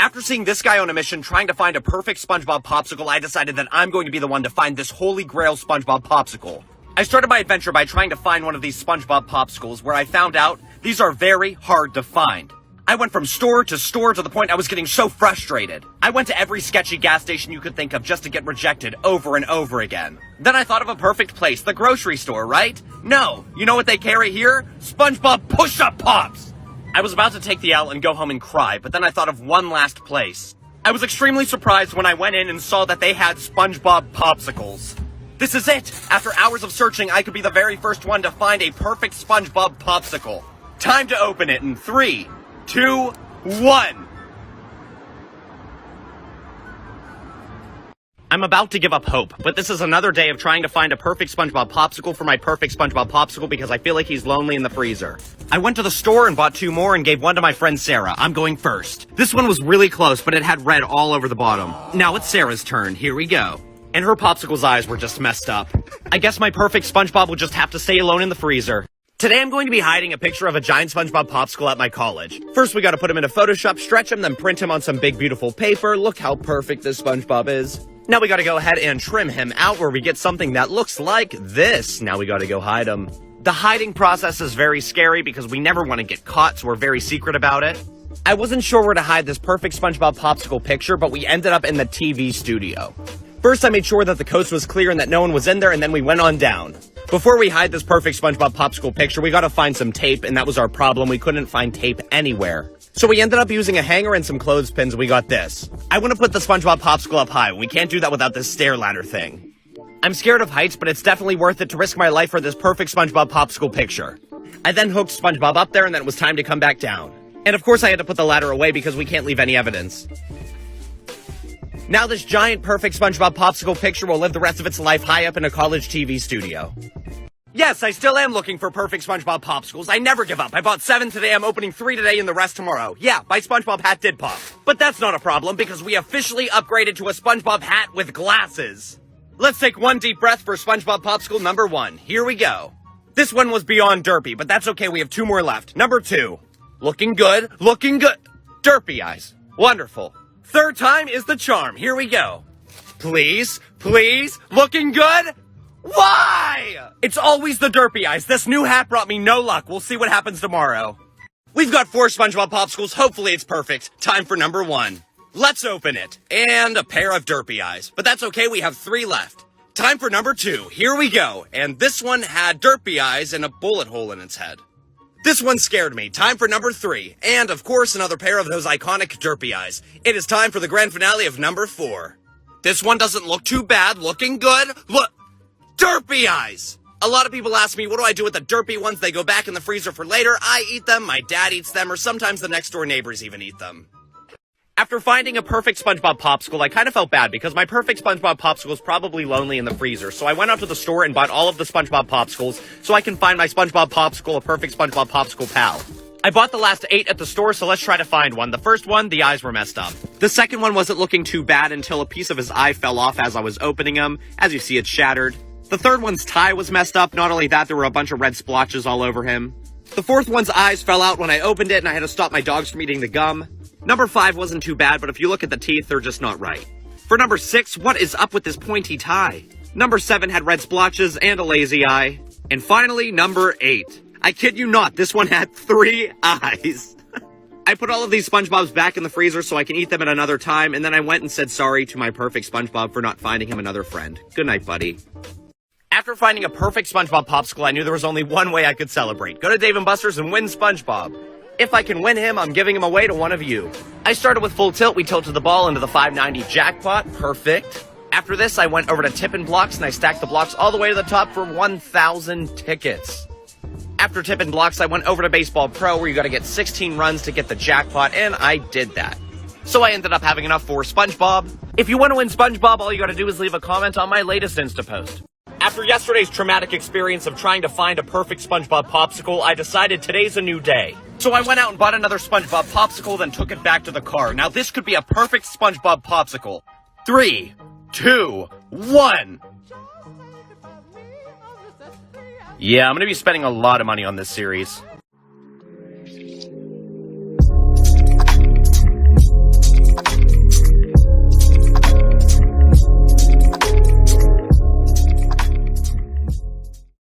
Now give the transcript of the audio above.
After seeing this guy on a mission trying to find a perfect SpongeBob popsicle, I decided that I'm going to be the one to find this holy grail SpongeBob popsicle. I started my adventure by trying to find one of these SpongeBob popsicles, where I found out these are very hard to find. I went from store to the point I was getting so frustrated. I went to every sketchy gas station you could think of just to get rejected over and over again. Then I thought of a perfect place, the grocery store, right? No, you know what they carry here? SpongeBob Push-Up Pops! I was about to take the L and go home and cry, but then I thought of one last place. I was extremely surprised when I went in and saw that they had SpongeBob Popsicles. This is it! After hours of searching, I could be the very first one to find a perfect SpongeBob Popsicle. Time to open it in 3, 2, 1. I'm about to give up hope, but this is another day of trying to find a perfect SpongeBob popsicle for my perfect SpongeBob popsicle because I feel like he's lonely in the freezer. I went to the store and bought 2 more and gave one to my friend Sarah. I'm going first. This one was really close, but it had red all over the bottom. Now it's Sarah's turn. Here we go. And her popsicle's eyes were just messed up. I guess my perfect SpongeBob will just have to stay alone in the freezer. Today I'm going to be hiding a picture of a giant SpongeBob popsicle at my college. First we gotta put him into Photoshop, stretch him, then print him on some big beautiful paper. Look how perfect this SpongeBob is. Now we gotta go ahead and trim him out where we get something that looks like this. Now we gotta go hide him. The hiding process is very scary because we never want to get caught, so we're very secret about it. I wasn't sure where to hide this perfect SpongeBob popsicle picture, but we ended up in the TV studio. First I made sure that the coast was clear and that no one was in there, and then we went on down. Before we hide this perfect SpongeBob popsicle picture, we gotta find some tape, and that was our problem. We couldn't find tape anywhere. So we ended up using a hanger and some clothespins, and we got this. I want to put the SpongeBob popsicle up high. We can't do that without this stair ladder thing. I'm scared of heights, but it's definitely worth it to risk my life for this perfect SpongeBob popsicle picture. I then hooked SpongeBob up there, and then it was time to come back down. And of course I had to put the ladder away because we can't leave any evidence. Now this giant perfect SpongeBob popsicle picture will live the rest of its life high up in a college TV studio. Yes, I still am looking for perfect SpongeBob popsicles. I never give up. I bought 7 today, I'm opening 3 today, and the rest tomorrow. Yeah, my SpongeBob hat did pop. But that's not a problem, because we officially upgraded to a SpongeBob hat with glasses. Let's take one deep breath for SpongeBob popsicle number 1. Here we go. This one was beyond derpy, but that's okay, we have 2 more left. Number 2. Looking good, looking good. Derpy eyes. Wonderful. 3rd time is the charm. Here we go. Please, please, looking good? Why? It's always the derpy eyes. This new hat brought me no luck. We'll see what happens tomorrow. We've got 4 SpongeBob popsicles. Hopefully it's perfect. Time for number 1. Let's open it. And a pair of derpy eyes. But that's okay, we have 3 left. Time for number 2. Here we go. And this one had derpy eyes and a bullet hole in its head. This one scared me. Time for number 3. And of course another pair of those iconic derpy eyes. It is time for the grand finale of number 4. This one doesn't look too bad. Looking good. Look. Derpy eyes! A lot of people ask me, what do I do with the derpy ones? They go back in the freezer for later. I eat them, my dad eats them, or sometimes the next door neighbors even eat them. After finding a perfect SpongeBob popsicle, I kind of felt bad because my perfect SpongeBob popsicle is probably lonely in the freezer. So I went out to the store and bought all of the SpongeBob popsicles so I can find my SpongeBob popsicle, a perfect SpongeBob popsicle pal. I bought the last 8 at the store, so let's try to find one. The first one, the eyes were messed up. The second one wasn't looking too bad until a piece of his eye fell off as I was opening him. As you see, it's shattered. The third one's tie was messed up. Not only that, there were a bunch of red splotches all over him. The fourth one's eyes fell out when I opened it, and I had to stop my dogs from eating the gum. Number 5 wasn't too bad, but if you look at the teeth, they're just not right. For number 6, what is up with this pointy tie? Number 7 had red splotches and a lazy eye. And finally, number 8. I kid you not, this one had 3 eyes. I put all of these SpongeBobs back in the freezer so I can eat them at another time, and then I went and said sorry to my perfect SpongeBob for not finding him another friend. Good night, buddy. After finding a perfect SpongeBob popsicle, I knew there was only one way I could celebrate. Go to Dave & Buster's and win SpongeBob. If I can win him, I'm giving him away to one of you. I started with full tilt. We tilted the ball into the 590 jackpot. Perfect. After this, I went over to Tippin' Blocks and I stacked the blocks all the way to the top for 1,000 tickets. After Tippin' Blocks, I went over to Baseball Pro where you gotta get 16 runs to get the jackpot, and I did that. So I ended up having enough for SpongeBob. If you want to win SpongeBob, all you gotta do is leave a comment on my latest Insta post. After yesterday's traumatic experience of trying to find a perfect SpongeBob popsicle, I decided today's a new day. So I went out and bought another SpongeBob popsicle, then took it back to the car. Now this could be a perfect SpongeBob popsicle. 3, 2, 1. Yeah, I'm gonna be spending a lot of money on this series.